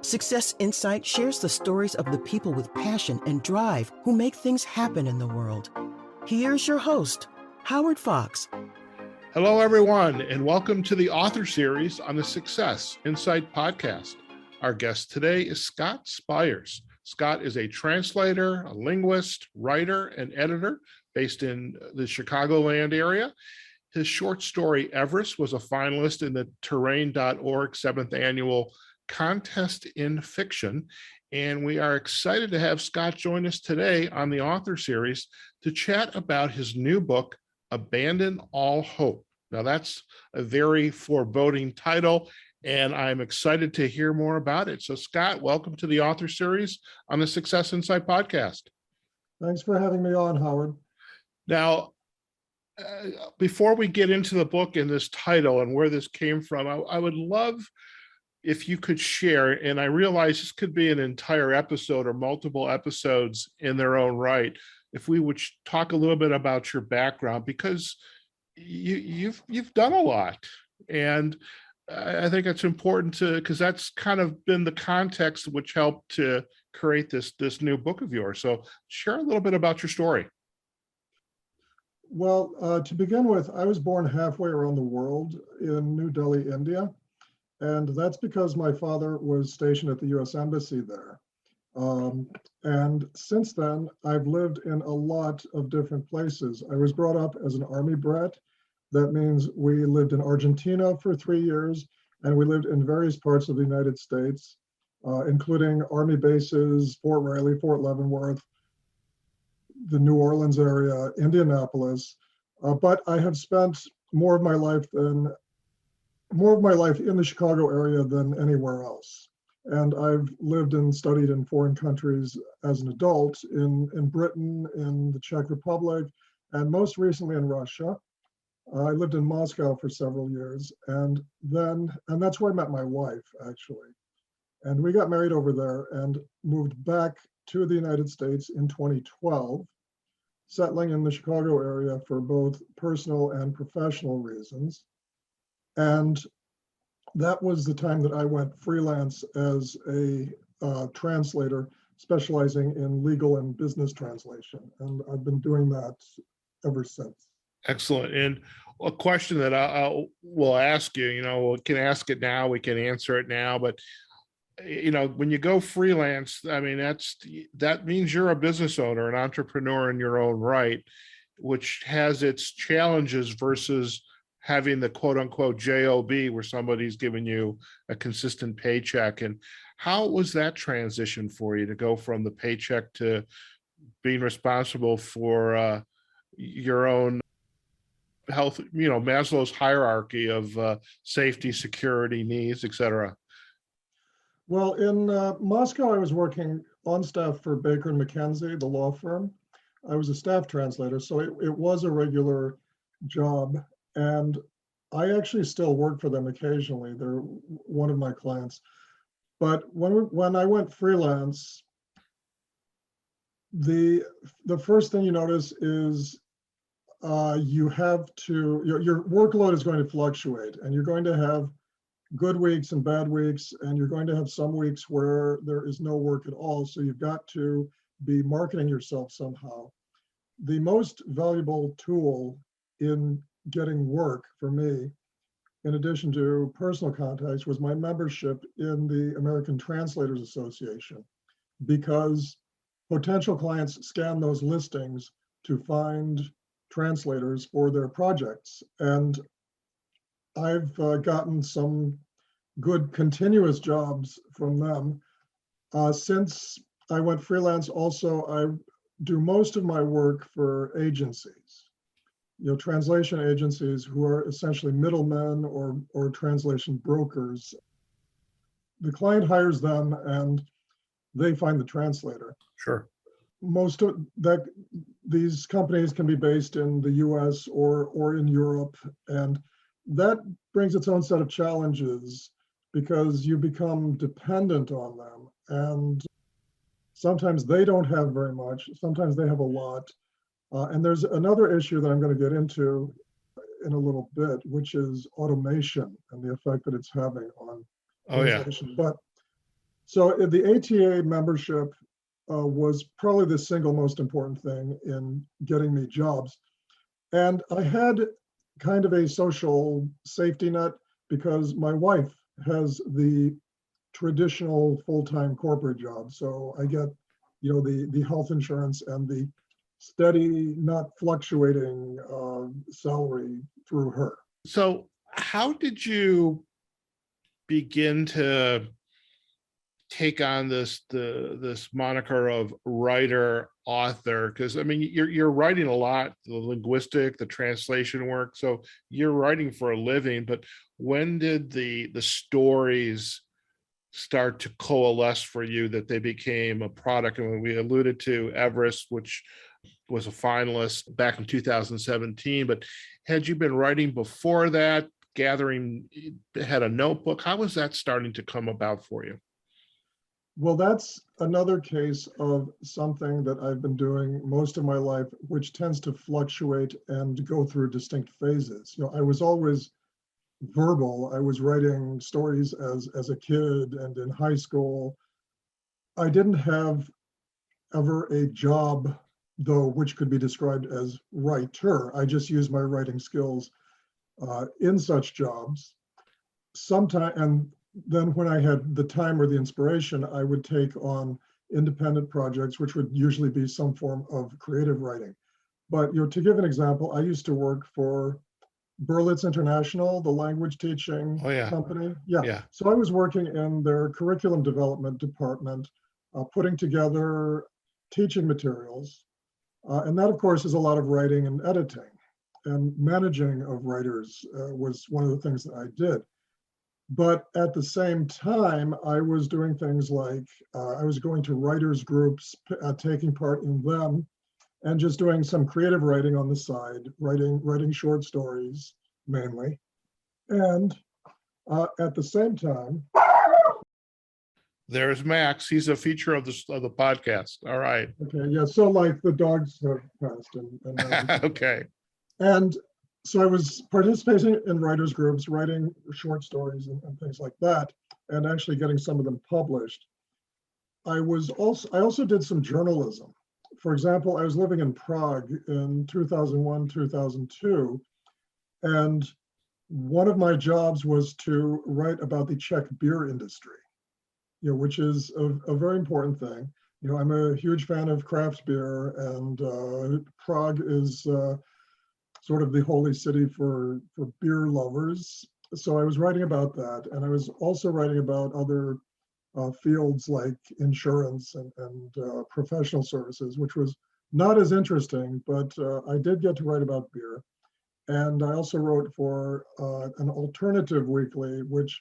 Success Insight shares the stories of the people with passion and drive who make things happen in the world. Here's your host, Howard Fox. Hello, everyone, and welcome to the author series on the Success Insight podcast. Our guest today is Scott Spires. Scott is a translator, a linguist, writer, and editor based in the Chicagoland area. His short story, Everest, was a finalist in the Terrain.org 7th Annual Contest in Fiction. And we are excited to have Scott join us today on the author series to chat about his new book, Abandon All Hope. Now, that's a very foreboding title, and I'm excited to hear more about it. So, Scott, welcome to the author series on the Success Insight podcast. Thanks for having me on, Howard. Now, before we get into the book and this title and where this came from, I would love if you could share, and I realize this could be an entire episode or multiple episodes in their own right, if we would talk a little bit about your background, because you've done a lot. And I think it's important because that's kind of been the context which helped to create this new book of yours. So share a little bit about your story. Well, to begin with, I was born halfway around the world in New Delhi, India. And that's because my father was stationed at the US Embassy there. And since then, I've lived in a lot of different places. I was brought up as an army brat. That means we lived in Argentina for 3 years, and we lived in various parts of the United States, including army bases, Fort Riley, Fort Leavenworth, the New Orleans area, Indianapolis. But I have spent more of my life in the Chicago area than anywhere else. And I've lived and studied in foreign countries as an adult in Britain, in the Czech Republic, and most recently in Russia. I lived in Moscow for several years, and that's where I met my wife, actually. And we got married over there and moved back to the United States in 2012, settling in the Chicago area for both personal and professional reasons. And that was the time that I went freelance as a translator, specializing in legal and business translation. And I've been doing that ever since. Excellent. And a question that I will ask you, we can ask it now, we can answer it now, but when you go freelance, I mean, that means you're a business owner, an entrepreneur in your own right, which has its challenges versus having the quote unquote job where somebody's giving you a consistent paycheck. And how was that transition for you to go from the paycheck to being responsible for your own health, Maslow's hierarchy of safety, security needs, et cetera? Well, in Moscow, I was working on staff for Baker & McKenzie, the law firm. I was a staff translator, so it was a regular job. And I actually still work for them occasionally. They're one of my clients. But when I went freelance, the first thing you notice is your workload is going to fluctuate, and you're going to have good weeks and bad weeks, and you're going to have some weeks where there is no work at all. So you've got to be marketing yourself somehow. The most valuable tool in getting work for me, in addition to personal contacts, was my membership in the American Translators Association, because potential clients scan those listings to find translators for their projects. And I've gotten some good continuous jobs from them. Since I went freelance, also, I do most of my work for agencies, translation agencies who are essentially middlemen or translation brokers. The client hires them and they find the translator. Sure. Most of that, these companies can be based in the US or in Europe, and that brings its own set of challenges because you become dependent on them. And sometimes they don't have very much, sometimes they have a lot. And there's another issue that I'm going to get into in a little bit, which is automation and the effect that it's having on translation. But So the ATA membership was probably the single most important thing in getting me jobs. And I had kind of a social safety net because my wife has the traditional full-time corporate job. So I get, the health insurance and the steady, not fluctuating salary through her. So how did you begin to take on this moniker of writer author? Because I mean, you're writing a lot, the linguistic, the translation work, so you're writing for a living. But when did the stories start to coalesce for you that they became a product? And when we alluded to Everest, which was a finalist back in 2017, but had you been writing before that, had a notebook? How was that starting to come about for you? Well, that's another case of something that I've been doing most of my life, which tends to fluctuate and go through distinct phases. I was always verbal. I was writing stories as a kid and in high school. I didn't have ever a job, though, which could be described as writer. I just used my writing skills in such jobs. And then when I had the time or the inspiration, I would take on independent projects, which would usually be some form of creative writing. But to give an example, I used to work for Berlitz International, the language teaching company. Yeah. So I was working in their curriculum development department, putting together teaching materials. And that, of course, is a lot of writing and editing. And managing of writers was one of the things that I did. But at the same time, I was doing things like I was going to writers' groups, taking part in them, and just doing some creative writing on the side, writing short stories mainly. And at the same time, there's Max. He's a feature of the podcast. All right. Okay. Yeah. So like the dogs have passed and okay. And so I was participating in writers groups, writing short stories and things like that, and actually getting some of them published. I also did some journalism. For example, I was living in Prague in 2001, 2002, and one of my jobs was to write about the Czech beer industry, which is a very important thing. I'm a huge fan of craft beer, and Prague is sort of the holy city for beer lovers. So I was writing about that. And I was also writing about other fields like insurance and professional services, which was not as interesting, but I did get to write about beer. And I also wrote for an alternative weekly, which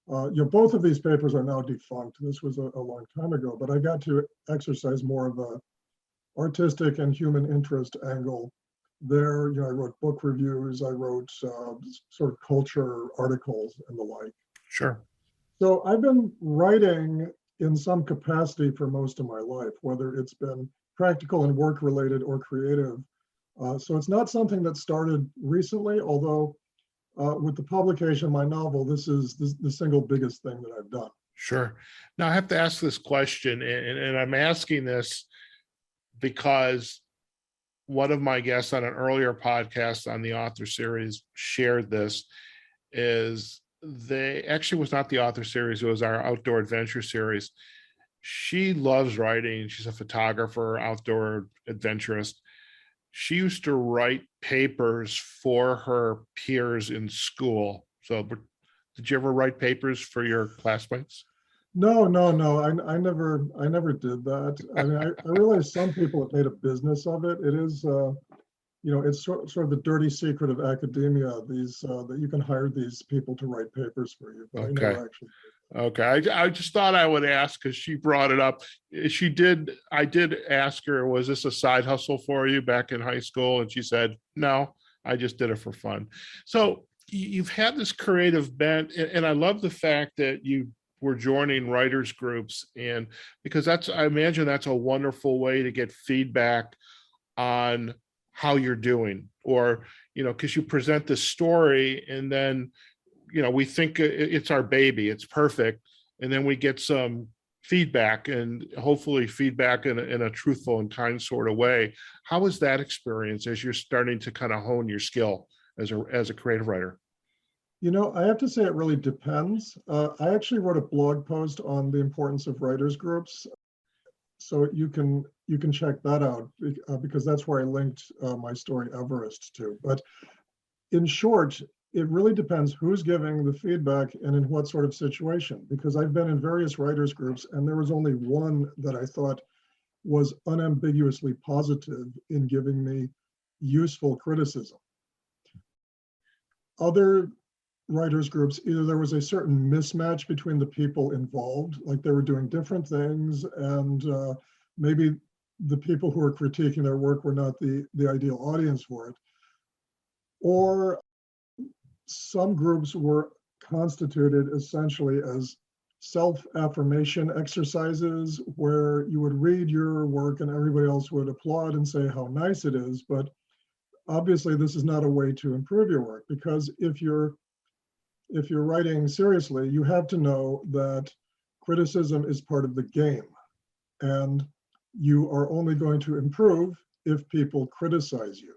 both of these papers are now defunct. This was a long time ago, but I got to exercise more of a artistic and human interest angle there. I wrote book reviews, I wrote sort of culture articles and the like. Sure. So I've been writing in some capacity for most of my life, whether it's been practical and work related or creative. So it's not something that started recently, although with the publication of my novel, this is the single biggest thing that I've done. Sure. Now I have to ask this question, and I'm asking this because one of my guests on an earlier podcast on the author series shared this. Actually was not the author series, it was our outdoor adventure series. She loves writing. She's a photographer, outdoor adventurist. She used to write papers for her peers in school. So did you ever write papers for your classmates? No. I never did that. I mean, I realize some people have made a business of it. It is, it's sort of the dirty secret of academia. That you can hire these people to write papers for you. But Okay. I never actually. Okay. I just thought I would ask because she brought it up. I did ask her, was this a side hustle for you back in high school? And she said, no, I just did it for fun. So you've had this creative bent, and I love the fact that you were joining writers groups, and because I imagine that's a wonderful way to get feedback on how you're doing, or, because you present this story and then, we think it's our baby, it's perfect. And then we get some feedback, and hopefully feedback in a truthful and kind sort of way. How was that experience as you're starting to kind of hone your skill as a creative writer? I have to say it really depends. I actually wrote a blog post on the importance of writers groups, so you can check that out because that's where I linked my story Everest to. But in short, it really depends who's giving the feedback and in what sort of situation, because I've been in various writers groups and there was only one that I thought was unambiguously positive in giving me useful criticism. Other writers groups, either there was a certain mismatch between the people involved, like they were doing different things, and maybe the people who were critiquing their work were not the ideal audience for it, or some groups were constituted essentially as self-affirmation exercises where you would read your work and everybody else would applaud and say how nice it is. But obviously this is not a way to improve your work, because if you're writing seriously, you have to know that criticism is part of the game, and you are only going to improve if people criticize you.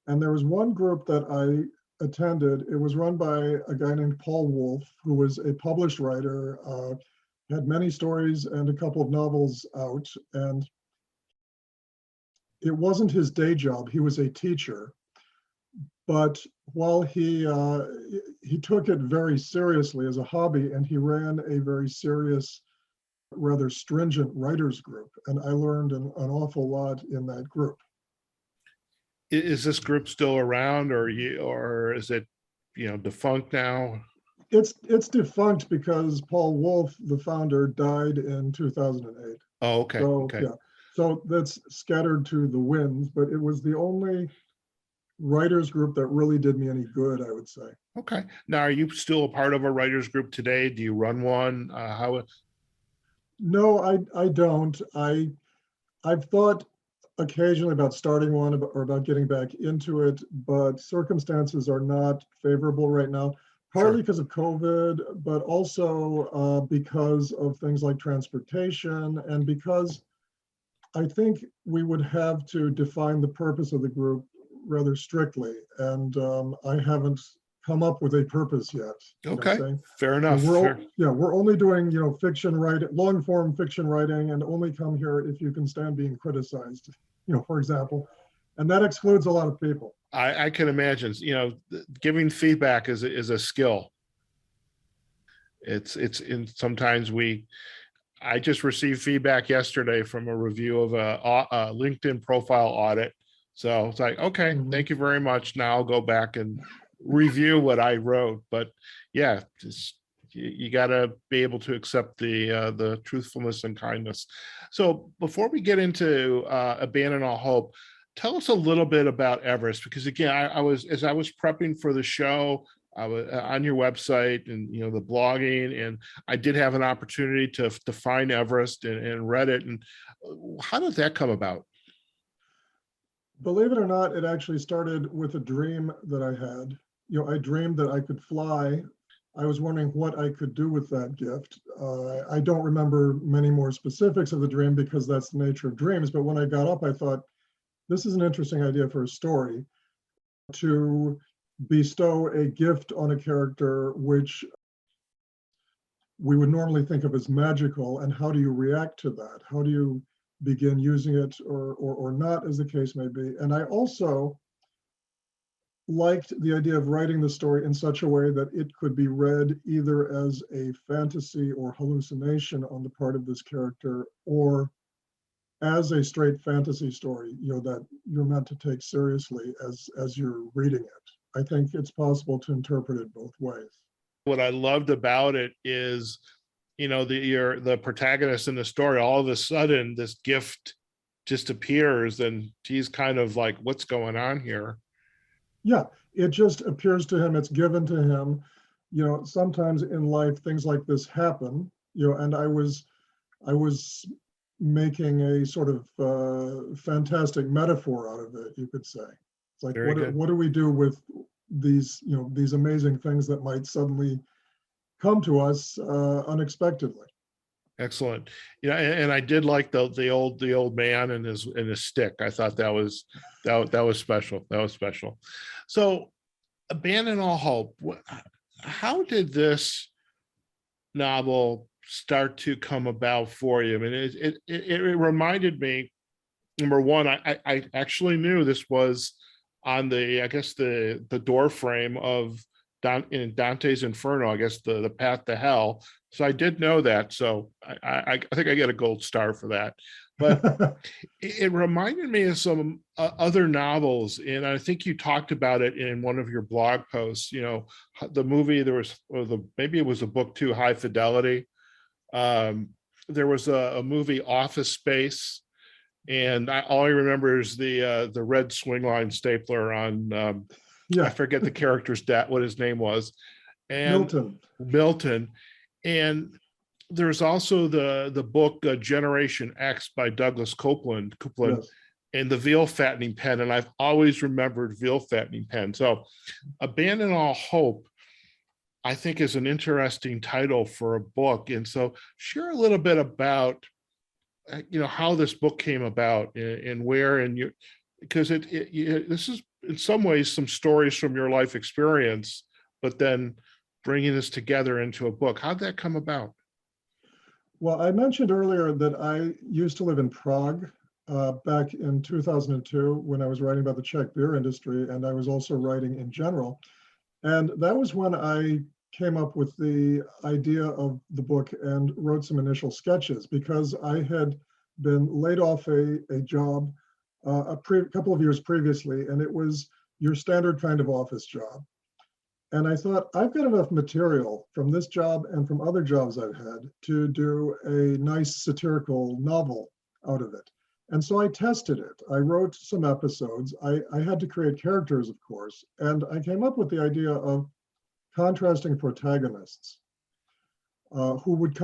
And there was one group that I attended. It was run by a guy named Paul Wolf, who was a published writer, had many stories and a couple of novels out. And it wasn't his day job. He was a teacher. But while he took it very seriously as a hobby, and he ran a very serious, rather stringent writers group. And I learned an awful lot in that group. Is this group still around, or is it, defunct now? It's defunct because Paul Wolf, the founder, died in 2008. Oh, okay. So, Okay. yeah. So that's scattered to the winds, but it was the only writers group that really did me any good, I would say. Okay. Now, are you still a part of a writers group today? Do you run one? No, I don't. I've thought occasionally about starting one or about getting back into it, but circumstances are not favorable right now, partly Sure. because of COVID, but also because of things like transportation, and because I think we would have to define the purpose of the group rather strictly, and I haven't come up with a purpose yet. Okay. Saying, Fair enough. we're only doing fiction writing, long form fiction writing, and only come here if you can stand being criticized, for example, and that excludes a lot of people. I can imagine. Giving feedback is a skill. It's sometimes I just received feedback yesterday from a review of a LinkedIn profile audit. So it's like, okay, thank you very much. Now I'll go back and review what I wrote. But yeah, you got to be able to accept the truthfulness and kindness. So before we get into Abandon All Hope, tell us a little bit about Everest, because again, as I was prepping for the show, I was on your website and the blogging, and I did have an opportunity to find Everest and read it. And how did that come about? Believe it or not, it actually started with a dream that I had. I dreamed that I could fly. I was wondering what I could do with that gift. I don't remember many more specifics of the dream because that's the nature of dreams. But when I got up, I thought, this is an interesting idea for a story, to bestow a gift on a character which we would normally think of as magical. And how do you react to that? How do you begin using it or not, as the case may be? And I also liked the idea of writing the story in such a way that it could be read either as a fantasy or hallucination on the part of this character, or as a straight fantasy story, that you're meant to take seriously as you're reading it. I think it's possible to interpret it both ways. What I loved about it is, the protagonist in the story, all of a sudden this gift just appears, and he's kind of like, what's going on here? Yeah, it just appears to him, it's given to him. Sometimes in life things like this happen, and I was making a sort of fantastic metaphor out of it, you could say. It's like, what do we do with these amazing things that might suddenly come to us unexpectedly? Excellent. Yeah, and I did like the old man and his stick. I thought that was special. That was special. So, Abandon All Hope. How did this novel start to come about for you? I mean, it reminded me. Number one, I actually knew this was on the, I guess, the door frame of in Dante's Inferno, I guess the path to hell. So I did know that. So I think I get a gold star for that. But it reminded me of some other novels, and I think you talked about it in one of your blog posts. You know, the movie there was, or maybe it was a book too, High Fidelity. There was a movie, Office Space, and all I remember is the red swing line stapler on I forget the character's dad, what his name was, and Milton. And there's also the book Generation X by Douglas Coupland, Yes. and the veal fattening pen. And I've always remembered veal fattening pen. So Abandon All Hope, I think, is an interesting title for a book. And so share a little bit about, you know, how this book came about and where, and you, because this is in some ways some stories from your life experience, but then bringing this together into a book. How'd that come about? Well, I mentioned earlier that I used to live in Prague back in 2002 when I was writing about the Czech beer industry, and I was also writing in general. And that was when I came up with the idea of the book and wrote some initial sketches, because I had been laid off a job couple of years previously, and it was your standard kind of office job. And I thought, I've got enough material from this job and from other jobs I've had to do a nice satirical novel out of it. And so I tested it. I wrote some episodes. I had to create characters, of course, and I came up with the idea of contrasting protagonists who would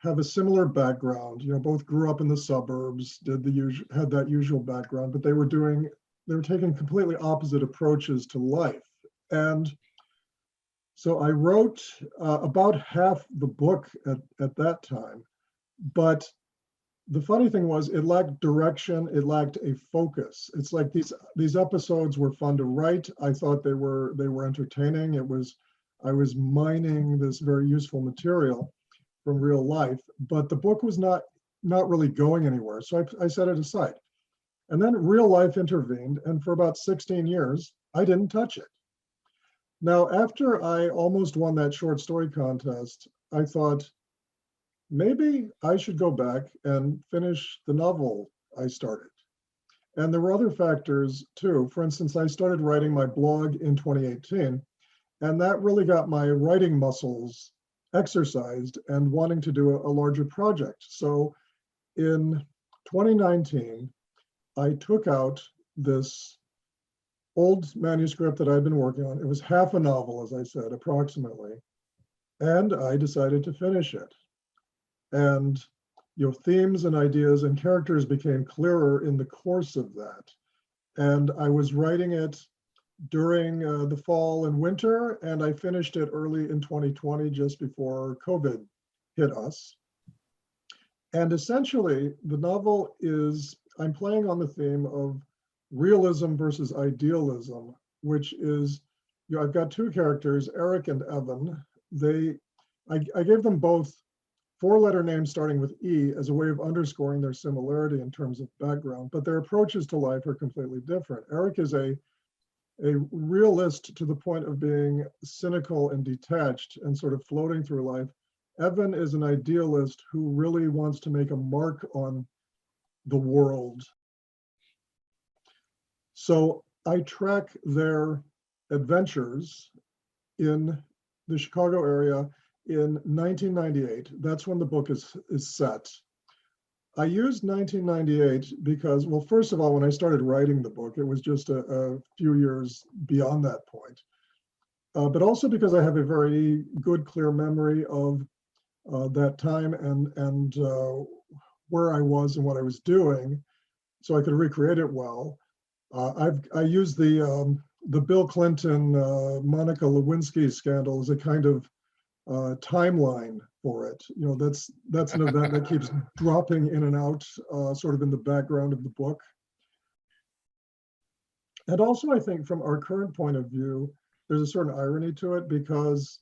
have a similar background. You know, both grew up in the suburbs, had that usual background, but they were taking completely opposite approaches to life. And so I wrote about half the book at that time. But the funny thing was, it lacked direction, it lacked a focus. It's like these episodes were fun to write. I thought they were entertaining. I was mining this very useful material from real life, but the book was not really going anywhere. So I set it aside. And then real life intervened, and for about 16 years, I didn't touch it. Now, after I almost won that short story contest, I thought, maybe I should go back and finish the novel I started. And there were other factors too. For instance, I started writing my blog in 2018, and that really got my writing muscles exercised and wanting to do a larger project. So in 2019, I took out this old manuscript that I'd been working on. It was half a novel, as I said, approximately. And I decided to finish it. And themes and ideas and characters became clearer in the course of that. And I was writing it during the fall and winter, and I finished it early in 2020, just before COVID hit us. And essentially, the novel I'm playing on the theme of realism versus idealism, which is, I've got two characters, Eric and Evan. I gave them both four-letter names starting with E as a way of underscoring their similarity in terms of background, but their approaches to life are completely different. Eric is a realist to the point of being cynical and detached and sort of floating through life. Evan is an idealist who really wants to make a mark on the world. So I track their adventures in the Chicago area in 1998. That's when the book is set. I used 1998 because, well, first of all, when I started writing the book, it was just a few years beyond that point. But also because I have a very good, clear memory of that time and where I was and what I was doing, so I could recreate it well. I used the Bill Clinton, Monica Lewinsky scandal as a kind of timeline for it. That's an event that keeps dropping in and out, sort of in the background of the book. And also, I think from our current point of view, there's a certain irony to it, because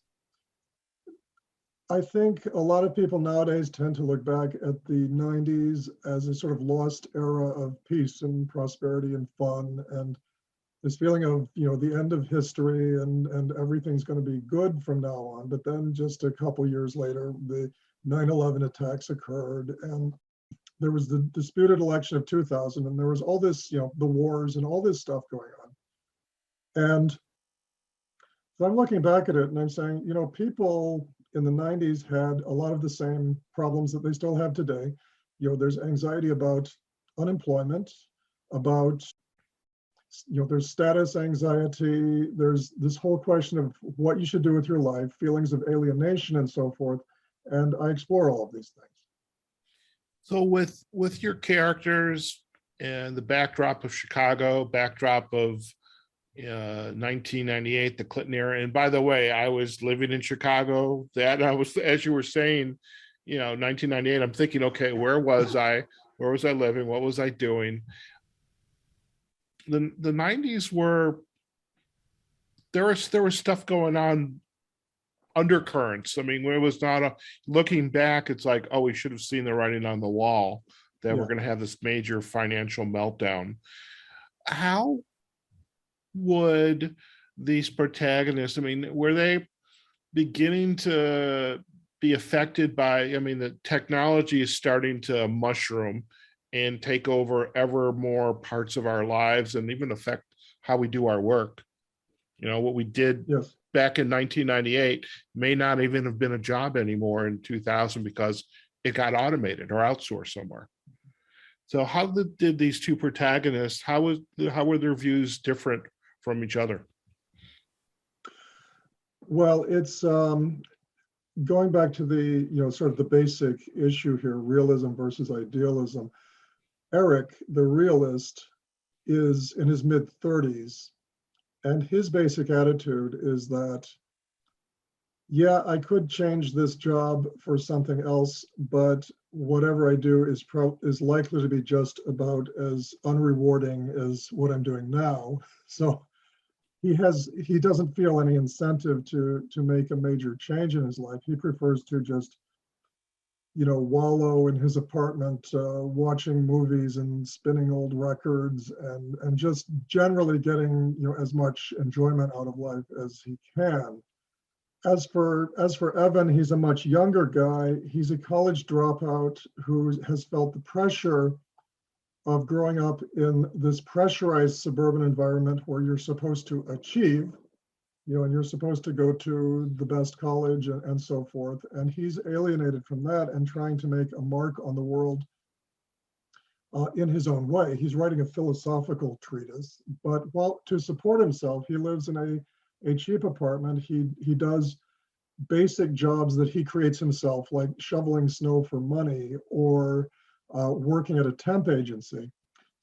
I think a lot of people nowadays tend to look back at the 90s as a sort of lost era of peace and prosperity and fun, and this feeling of, the end of history and everything's going to be good from now on. But then just a couple years later, the 9/11 attacks occurred, and there was the disputed election of 2000, and there was all this, the wars and all this stuff going on. And so I'm looking back at it and I'm saying, people in the 90s had a lot of the same problems that they still have today. There's anxiety about unemployment, about, there's status anxiety, there's this whole question of what you should do with your life, feelings of alienation and so forth. And I explore all of these things. So with your characters and the backdrop of Chicago, backdrop of 1998, the Clinton era, and by the way, I was living in Chicago. That I was, as you were saying, 1998. I'm thinking, okay, where was I? Where was I living? What was I doing? The 90s were, there was stuff going on, undercurrents. I mean, it was not looking back, it's like, oh, we should have seen the writing on the wall that we're going to have this major financial meltdown. How would these protagonists, I mean, were they beginning to be affected by, the technology is starting to mushroom and take over ever more parts of our lives and even affect how we do our work. What we did back in 1998 may not even have been a job anymore in 2000 because it got automated or outsourced somewhere. So how did these two protagonists, how were their views different from each other? Well, it's going back to the, sort of the basic issue here, realism versus idealism. Eric, the realist, is in his mid-30s, and his basic attitude is that, yeah, I could change this job for something else, but whatever I do is likely to be just about as unrewarding as what I'm doing now. So he doesn't feel any incentive to make a major change in his life. He prefers to just, wallow in his apartment, watching movies and spinning old records and just generally getting, as much enjoyment out of life as he can. As for Evan, he's a much younger guy. He's a college dropout who has felt the pressure of growing up in this pressurized suburban environment where you're supposed to achieve, and you're supposed to go to the best college and so forth. And he's alienated from that and trying to make a mark on the world in his own way. He's writing a philosophical treatise, but to support himself, he lives in a cheap apartment. He does basic jobs that he creates himself, like shoveling snow for money or working at a temp agency.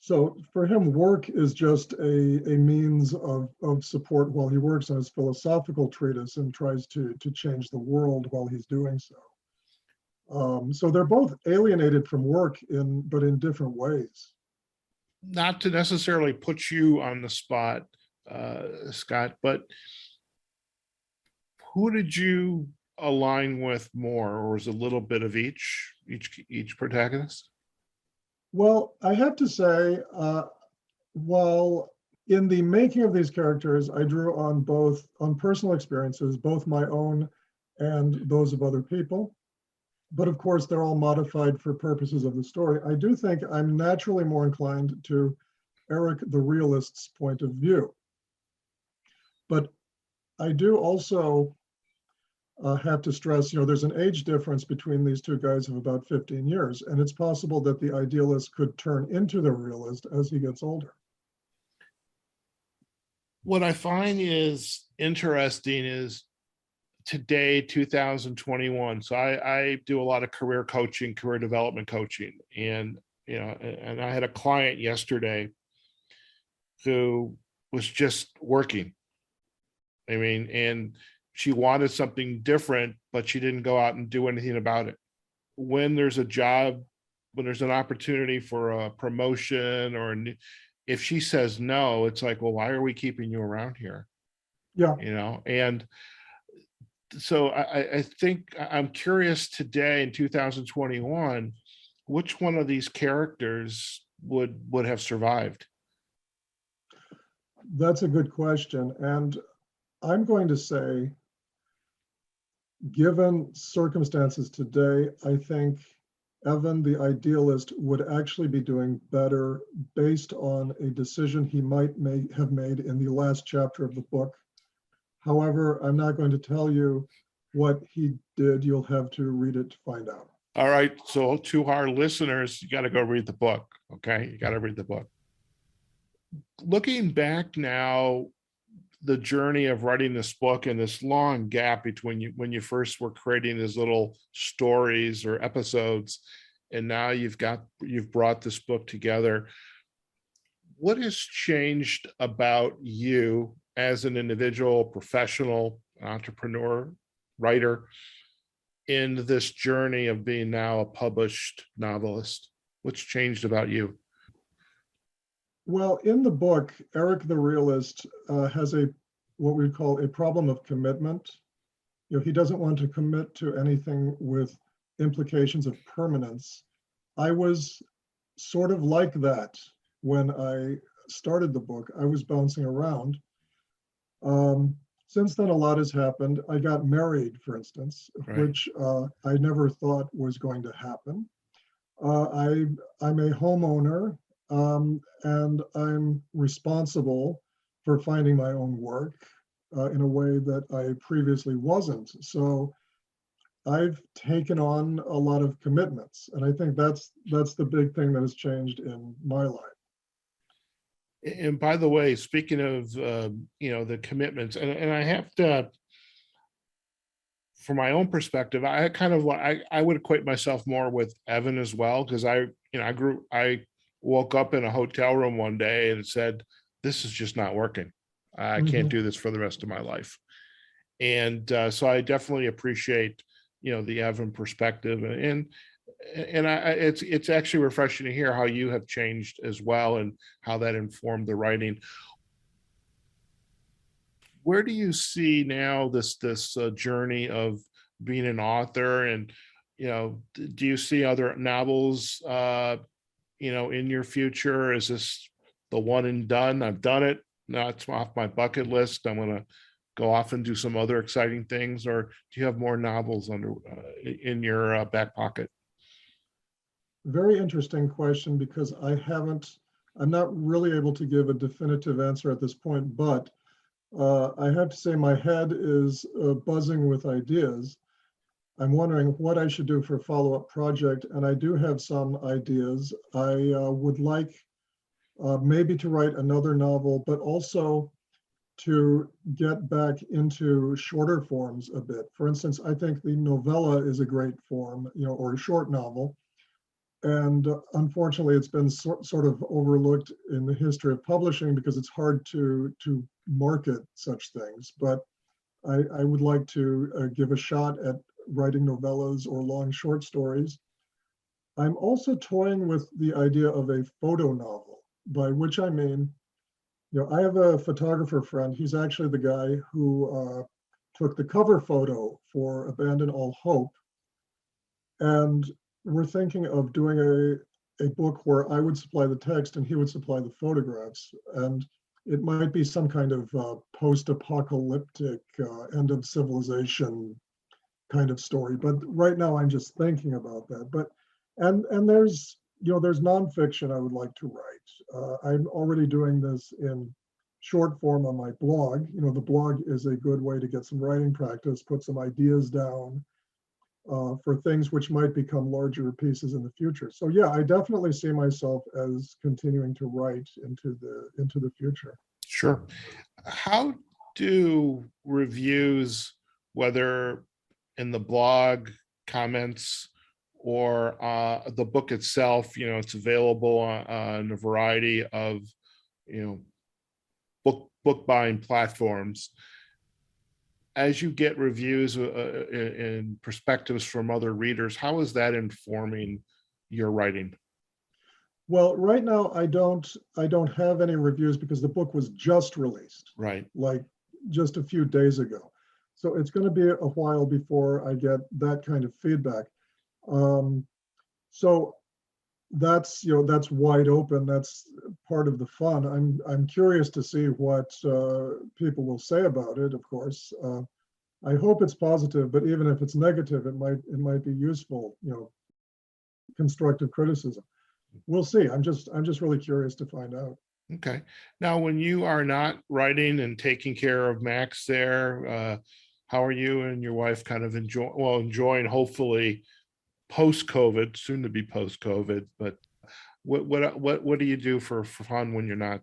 So for him, work is just a means of support while he works on his philosophical treatise and tries to change the world while he's doing so. So they're both alienated from work but in different ways. Not to necessarily put you on the spot, Scott, but who did you align with more, or was it a little bit of each protagonist? Well, I have to say, while in the making of these characters, I drew on personal experiences, both my own and those of other people. But of course, they're all modified for purposes of the story. I do think I'm naturally more inclined to Eric the realist's point of view. But I do also have to stress, there's an age difference between these two guys of about 15 years, and it's possible that the idealist could turn into the realist as he gets older. What I find is interesting is today, 2021. So I do a lot of career coaching, career development coaching, and and I had a client yesterday who was just working. And she wanted something different, but she didn't go out and do anything about it. When there's a job, when there's an opportunity for a promotion, or if she says no, it's like, well, why are we keeping you around here? Yeah. And so I think I'm curious today in 2021, which one of these characters would have survived? That's a good question. And I'm going to say, given circumstances today, I think Evan, the idealist, would actually be doing better based on a decision he might have made in the last chapter of the book. However, I'm not going to tell you what he did. You'll have to read it to find out. All right. So to our listeners, you got to go read the book. Okay. You got to read the book. Looking back now, the journey of writing this book and this long gap between you when you first were creating these little stories or episodes, and now you've brought this book together. What has changed about you as an individual, professional, entrepreneur, writer in this journey of being now a published novelist? What's changed about you? Well, in the book, Eric the realist has what we call a problem of commitment. He doesn't want to commit to anything with implications of permanence. I was sort of like that when I started the book. I was bouncing around. Since then, a lot has happened. I got married, for instance, Right. which I never thought was going to happen. I'm a homeowner, and I'm responsible for finding my own work in a way that I previously wasn't. So I've taken on a lot of commitments, and I think that's the big thing that has changed in my life. And by the way, speaking of the commitments, and I have to, from my own perspective, I would equate myself more with Evan as well, because I woke up in a hotel room one day and it said, this is just not working. I can't do this for the rest of my life. And so I definitely appreciate the Evan perspective, and it's actually refreshing to hear how you have changed as well and how that informed the writing. Where do you see now this journey of being an author, and do you see other novels in your future? Is this the one and done? I've done it, now it's off my bucket list, I'm going to go off and do some other exciting things? Or do you have more novels in your back pocket? Very interesting question, because I'm not really able to give a definitive answer at this point, but I have to say my head is buzzing with ideas. I'm wondering what I should do for a follow-up project, and I do have some ideas. I would like maybe to write another novel, but also to get back into shorter forms a bit. For instance, I think the novella is a great form, or a short novel. And unfortunately, it's been sort of overlooked in the history of publishing because it's hard to market such things. But I would like to give a shot at writing novellas or long short stories. I'm also toying with the idea of a photo novel, by which I mean, I have a photographer friend. He's actually the guy who took the cover photo for Abandon All Hope. And we're thinking of doing a book where I would supply the text and he would supply the photographs. And it might be some kind of post-apocalyptic end of civilization kind of story. But right now I'm just thinking about that. But and there's nonfiction I would like to write. I'm already doing this in short form on my blog. The blog is a good way to get some writing practice, put some ideas down for things which might become larger pieces in the future. So yeah, I definitely see myself as continuing to write into the future. Sure. How do reviews, whether in the blog comments or the book itself, it's available on a variety of book buying platforms, as you get reviews and perspectives from other readers, how is that informing your writing? Well, right now I don't have any reviews because the book was just released, Right. like just a few days ago. So it's going to be a while before I get that kind of feedback. So that's that's wide open. That's part of the fun. I'm curious to see what people will say about it. Of course, I hope it's positive, but even if it's negative, it might be useful. Constructive criticism. We'll see. I'm just really curious to find out. Okay. Now, when you are not writing and taking care of Max there, how are you and your wife kind of enjoying hopefully post-COVID, soon to be post-COVID, but what do you do for fun when you're not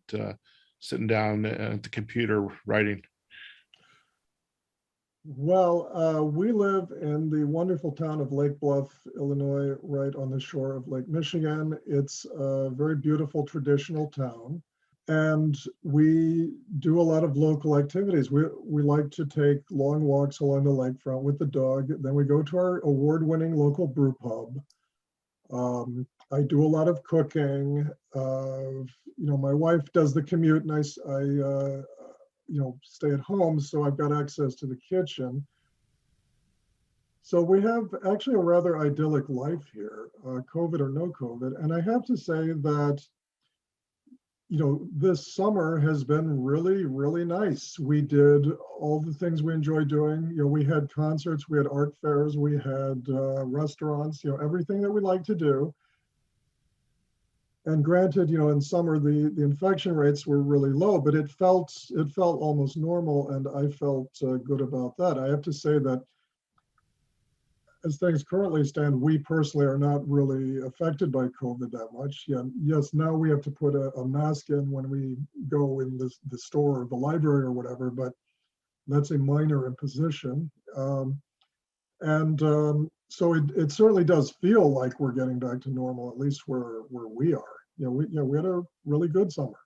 sitting down at the computer writing? Well, we live in the wonderful town of Lake Bluff, Illinois, right on the shore of Lake Michigan. It's a very beautiful traditional town, and we do a lot of local activities. We like to take long walks along the lakefront with the dog. Then we go to our award-winning local brew pub. I do a lot of cooking. My wife does the commute, and I stay at home, so I've got access to the kitchen. So we have actually a rather idyllic life here, COVID or no COVID. And I have to say that, this summer has been really, really nice. We did all the things we enjoy doing. We had concerts, we had art fairs, we had restaurants, everything that we like to do. And granted, in summer, the infection rates were really low, but it felt almost normal, and I felt good about that. I have to say that as things currently stand, we personally are not really affected by COVID that much. Yeah, yes, now we have to put a mask in when we go in the store or the library or whatever, but that's a minor imposition. So it certainly does feel like we're getting back to normal, at least where we are. We had a really good summer,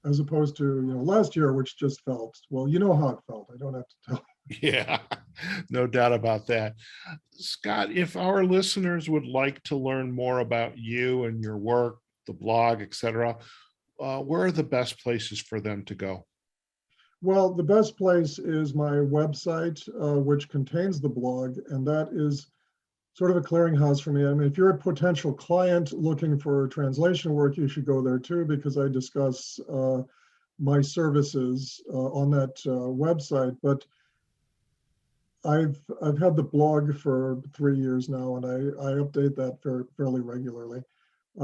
as opposed to last year, which just felt, well, you know how it felt. I don't have to tell. Yeah, no doubt about that. Scott, if our listeners would like to learn more about you and your work, the blog, etc., where are the best places for them to go? Well, the best place is my website, which contains the blog, and that is sort of a clearinghouse for me. I mean, if you're a potential client looking for translation work, you should go there too, because I discuss my services on that website. But I've had the blog for 3 years now, and I update that fairly regularly.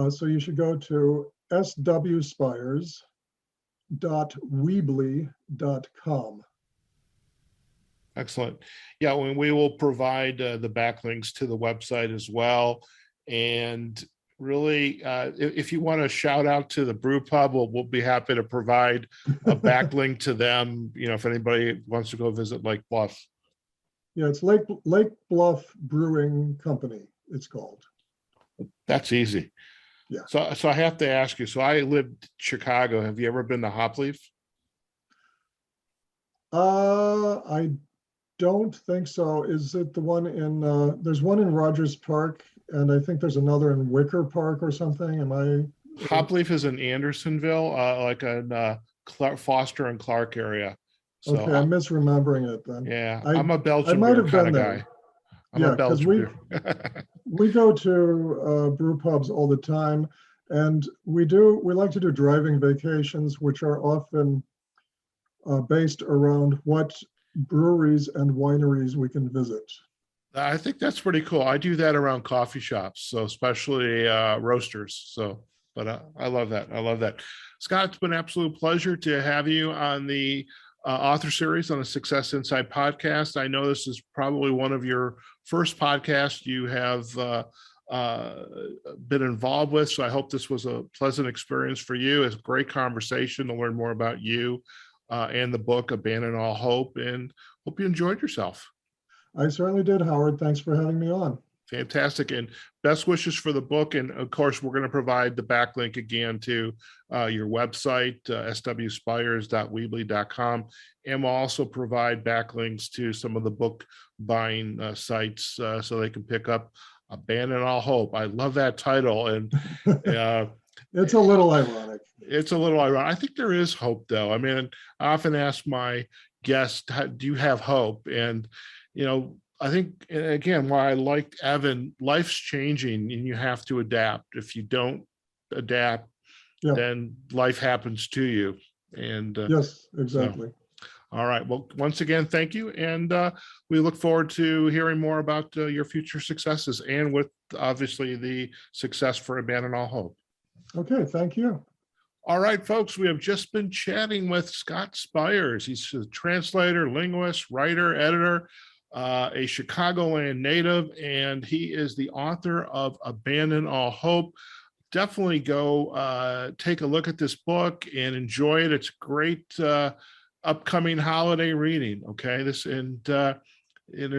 So you should go to swspires.weebly.com. Excellent. Yeah, we will provide the backlinks to the website as well. And really, if you want to shout out to the brew pub, we'll be happy to provide a backlink to them, if anybody wants to go visit Lake Bluff. Yeah, it's Lake Bluff Brewing Company, it's called. That's easy. Yeah. So I have to ask you, so I lived in Chicago. Have you ever been to Hopleaf? I don't think so. Is it the one in, there's one in Rogers Park, and I think there's another in Wicker Park or something. Am I? Hopleaf is in Andersonville, like in Foster and Clark area. So okay, I'm misremembering it then. Yeah, I'm a Belgian beer kind of guy. I'm a Belgian beer. We go to brew pubs all the time, and we like to do driving vacations, which are often based around what breweries and wineries we can visit. I think that's pretty cool. I do that around coffee shops, so especially roasters. But I love that. I love that. Scott, it's been an absolute pleasure to have you on the author series on the Success Inside podcast. I know this is probably one of your first podcasts you have been involved with, so I hope this was a pleasant experience for you. It's a great conversation to learn more about you and the book, Abandon All Hope, and hope you enjoyed yourself. I certainly did, Howard. Thanks for having me on. Fantastic. And best wishes for the book. And of course, we're going to provide the backlink again to your website, swspires.weebly.com. And we'll also provide backlinks to some of the book buying sites so they can pick up Abandon All Hope. I love that title. And it's a little ironic. It's a little ironic. I think there is hope, though. I mean, I often ask my guests, do you have hope? And, I think, again, why I liked Evan, life's changing and you have to adapt. If you don't adapt, then life happens to you. And yes, exactly. So, all right. Well, once again, thank you. And we look forward to hearing more about your future successes and with obviously the success for Abandon All Hope. Okay. Thank you. All right, folks, we have just been chatting with Scott Spires. He's a translator, linguist, writer, editor, a Chicagoland native, and he is the author of Abandon All Hope. Definitely go take a look at this book and enjoy it. It's a great upcoming holiday reading. Okay, there's a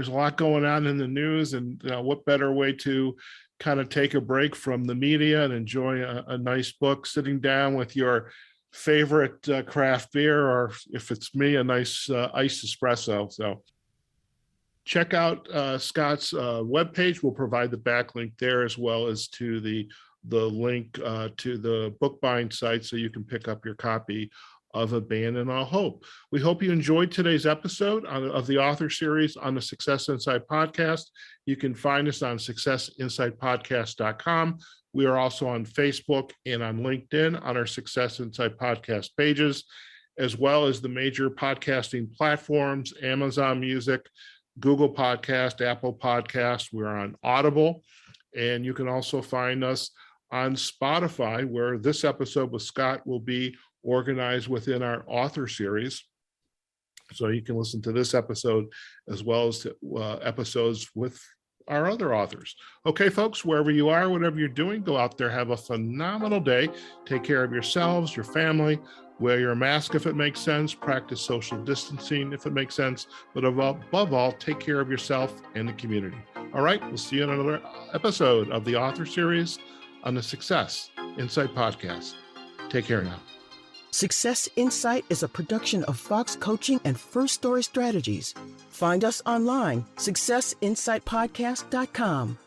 lot going on in the news, and what better way to kind of take a break from the media and enjoy a nice book, sitting down with your favorite craft beer, or if it's me, a nice iced espresso. So check out Scott's webpage. We'll provide the backlink there as well as to the link to the book buying site so you can pick up your copy of Abandon All Hope. We hope you enjoyed today's episode of the author series on the Success Insight podcast. You can find us on successinsightpodcast.com. We are also on Facebook and on LinkedIn on our Success Insight podcast pages, as well as the major podcasting platforms, Amazon Music, Google Podcast, Apple Podcast. We're on Audible, and you can also find us on Spotify, where this episode with Scott will be organized within our author series. So you can listen to this episode as well as to, episodes with our other authors. Okay, folks, wherever you are, whatever you're doing, go out there, have a phenomenal day. Take care of yourselves, your family. Wear your mask if it makes sense. Practice social distancing if it makes sense. But above all, take care of yourself and the community. All right, we'll see you in another episode of the author series on the Success Insight podcast. Take care now. Success Insight is a production of Fox Coaching and First Story Strategies. Find us online, successinsightpodcast.com.